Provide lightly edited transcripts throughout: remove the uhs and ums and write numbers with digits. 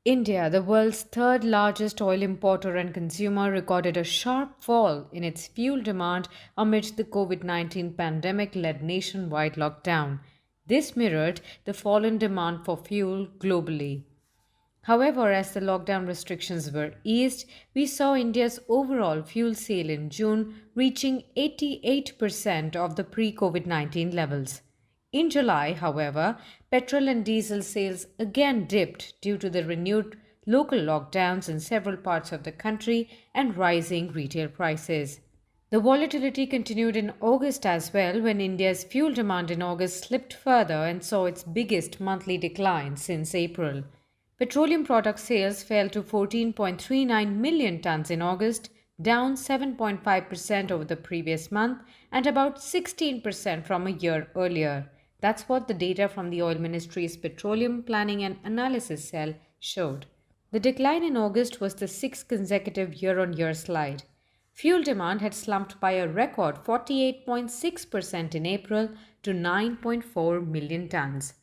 India, the world's third largest oil importer and consumer, recorded a sharp fall in its fuel demand amidst the COVID 19 pandemic led nationwide lockdown. This mirrored the fall in demand for fuel globally. However, as the lockdown restrictions were eased, we saw India's overall fuel sale in June reaching 88% of the pre COVID 19 levels. In July, however, petrol and diesel sales again dipped due to the renewed local lockdowns in several parts of the country and rising retail prices. The volatility continued in August as well, when India's fuel demand in August slipped further and saw its biggest monthly decline since April. Petroleum product sales fell to 14.39 million tons in August, down 7.5% over the previous month and about 16% from a year earlier. That's what the data from the Oil Ministry's Petroleum Planning and Analysis Cell showed. The decline in August was the sixth consecutive year on year slide. Fuel demand had slumped by a record 48.6% in April to 9.4 million tons.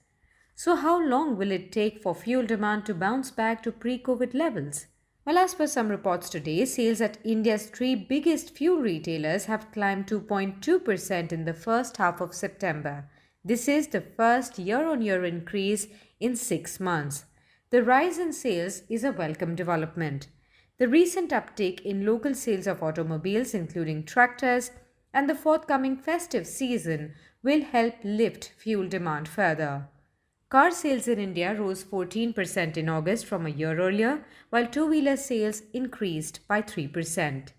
So, how long will it take for fuel demand to bounce back to pre COVID levels? Well, as per some reports today, sales at India's three biggest fuel retailers have climbed 2.2% in the first half of September. This is the first year on year increase in 6 months. The rise in sales is a welcome development. The recent uptick in local sales of automobiles, including tractors, and the forthcoming festive season will help lift fuel demand further. Car sales in India rose 14% in August from a year earlier, while two-wheeler sales increased by 3%.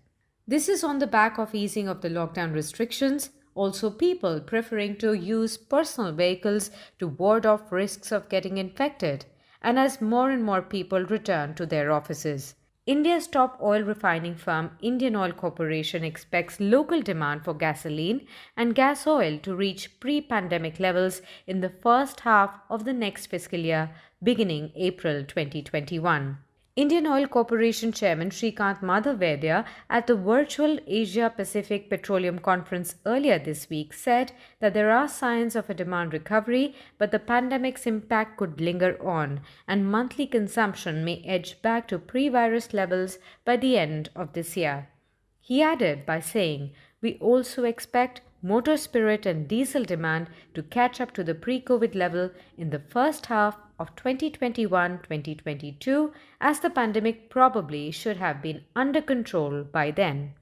This is on the back of easing of the lockdown restrictions, also people preferring to use personal vehicles to ward off risks of getting infected, and as more and more people return to their offices. India's top oil refining firm, Indian Oil Corporation, expects local demand for gasoline and gas oil to reach pre-pandemic levels in the first half of the next fiscal year, beginning April 2021. Indian Oil Corporation Chairman Shrikant Madhavedya at the virtual Asia Pacific Petroleum Conference earlier this week said that there are signs of a demand recovery, but the pandemic's impact could linger on and monthly consumption may edge back to pre-virus levels by the end of this year. He added by saying, "We also expect motor spirit and diesel demand to catch up to the pre-COVID level in the first half of 2021-2022, as the pandemic probably should have been under control by then."